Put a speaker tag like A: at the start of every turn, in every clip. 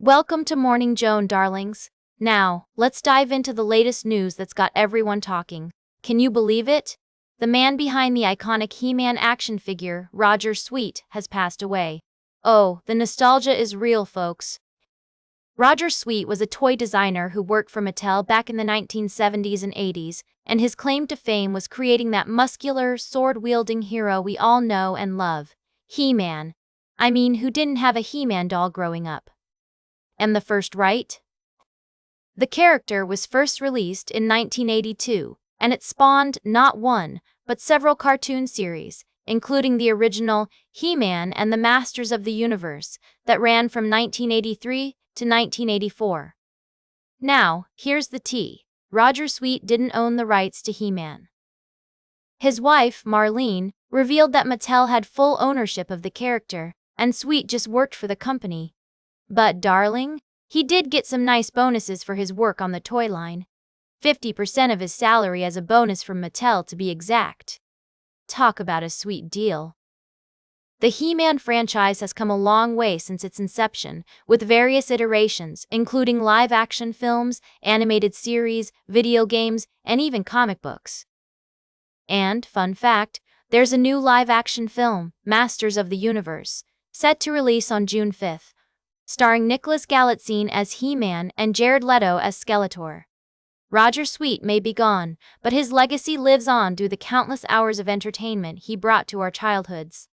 A: Welcome to Morning Joan, darlings. Now, let's dive into the latest news that's got everyone talking. Can you believe it? The man behind the iconic He-Man action figure, Roger Sweet, has passed away. Oh, the nostalgia is real, folks. Roger Sweet was a toy designer who worked for Mattel back in the 1970s and 80s, and his claim to fame was creating that muscular, sword-wielding hero we all know and love, He-Man. I mean, who didn't have a He-Man doll growing up? Am the first right? The character was first released in 1982, and it spawned not one, but several cartoon series, including the original He-Man and the Masters of the Universe, that ran from 1983 to 1984. Now, here's the tea. Roger Sweet didn't own the rights to He-Man. His wife, Marlene, revealed that Mattel had full ownership of the character, and Sweet just worked for the company. But darling, he did get some nice bonuses for his work on the toy line. 50% of his salary as a bonus from Mattel, to be exact. Talk about a sweet deal. The He-Man franchise has come a long way since its inception, with various iterations, including live-action films, animated series, video games, and even comic books. And, fun fact, there's a new live-action film, Masters of the Universe, set to release on June 5th. Starring Nicholas Galitzine as He-Man and Jared Leto as Skeletor. Roger Sweet may be gone, but his legacy lives on through the countless hours of entertainment he brought to our childhoods.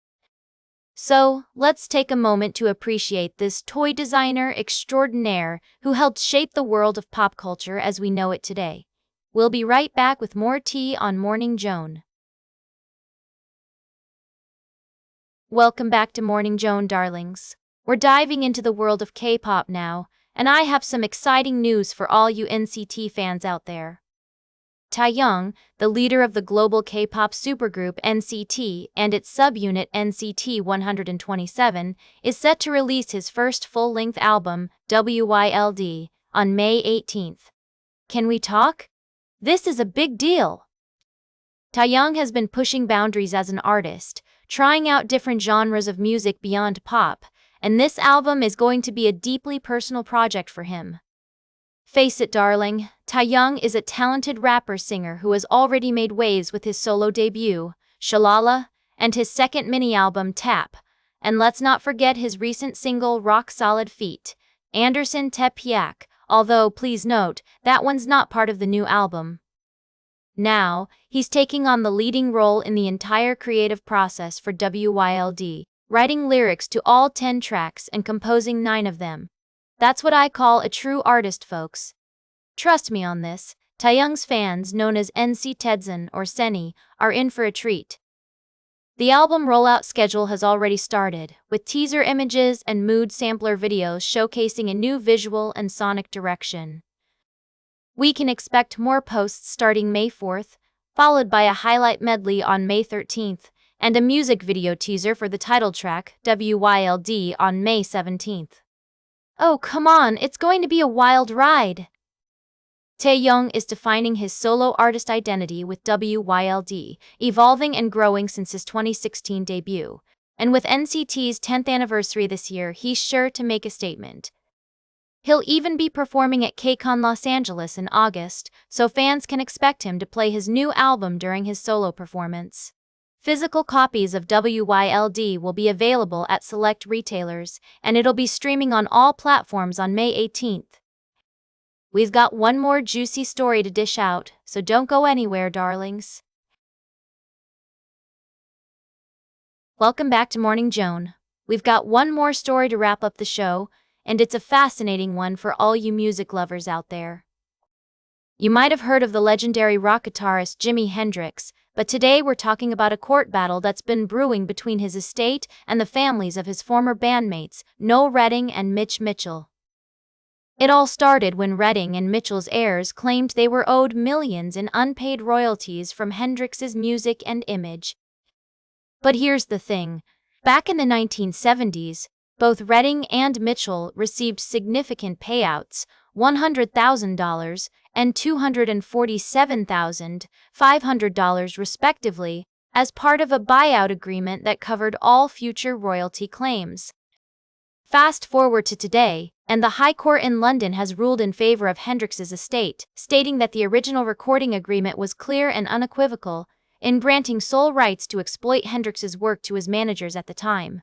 A: So, let's take a moment to appreciate this toy designer extraordinaire who helped shape the world of pop culture as we know it today. We'll be right back with more tea on Morning Joan. Welcome back to Morning Joan, darlings. We're diving into the world of K-pop now, and I have some exciting news for all you NCT fans out there. Taeyong, the leader of the global K-pop supergroup NCT and its subunit NCT 127, is set to release his first full-length album, WYLD, on May 18th. Can we talk? This is a big deal. Taeyong has been pushing boundaries as an artist, trying out different genres of music beyond pop, and this album is going to be a deeply personal project for him. Face it, darling, Taeyong is a talented rapper-singer who has already made waves with his solo debut, Shalala, and his second mini-album, Tap. And let's not forget his recent single, Rock Solid feat. Anderson Tepiak, although please note, that one's not part of the new album. Now, he's taking on the leading role in the entire creative process for WYLD. Writing lyrics to all 10 tracks and composing 9 of them. That's what I call a true artist, folks. Trust me on this, Taeyong's fans, known as NCTzen or Seni, are in for a treat. The album rollout schedule has already started, with teaser images and mood sampler videos showcasing a new visual and sonic direction. We can expect more posts starting May 4th, followed by a highlight medley on May 13th, and a music video teaser for the title track, WYLD, on May 17th. Oh, come on, it's going to be a wild ride! Taeyong is defining his solo artist identity with WYLD, evolving and growing since his 2016 debut. And with NCT's 10th anniversary this year, he's sure to make a statement. He'll even be performing at KCON Los Angeles in August, so fans can expect him to play his new album during his solo performance. Physical copies of WYLD will be available at select retailers, and it'll be streaming on all platforms on May 18th. We've got one more juicy story to dish out, so don't go anywhere, darlings. Welcome back to Morning Joan. We've got one more story to wrap up the show, and it's a fascinating one for all you music lovers out there. You might have heard of the legendary rock guitarist Jimi Hendrix, but today we're talking about a court battle that's been brewing between his estate and the families of his former bandmates, Noel Redding and Mitch Mitchell. It all started when Redding and Mitchell's heirs claimed they were owed millions in unpaid royalties from Hendrix's music and image. But here's the thing. Back in the 1970s, both Redding and Mitchell received significant payouts, $100,000 and $247,500 respectively, as part of a buyout agreement that covered all future royalty claims. Fast forward to today, and the High Court in London has ruled in favor of Hendrix's estate, stating that the original recording agreement was clear and unequivocal in granting sole rights to exploit Hendrix's work to his managers at the time.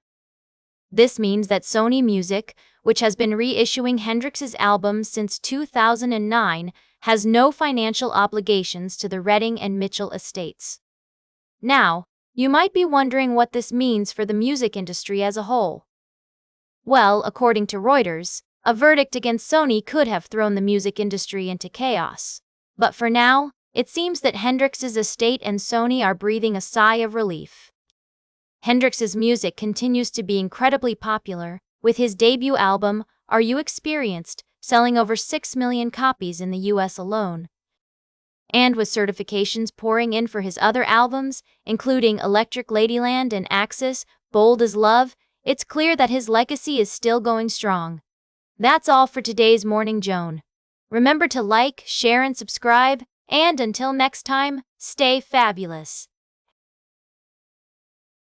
A: This means that Sony Music, which has been reissuing Hendrix's albums since 2009, has no financial obligations to the Redding and Mitchell estates. Now, you might be wondering what this means for the music industry as a whole. Well, according to Reuters, a verdict against Sony could have thrown the music industry into chaos. But for now, it seems that Hendrix's estate and Sony are breathing a sigh of relief. Hendrix's music continues to be incredibly popular, with his debut album, Are You Experienced?, selling over 6 million copies in the US alone. And with certifications pouring in for his other albums, including Electric Ladyland and Axis, Bold as Love, it's clear that his legacy is still going strong. That's all for today's Morning Joan. Remember to like, share, and subscribe, and until next time, stay fabulous.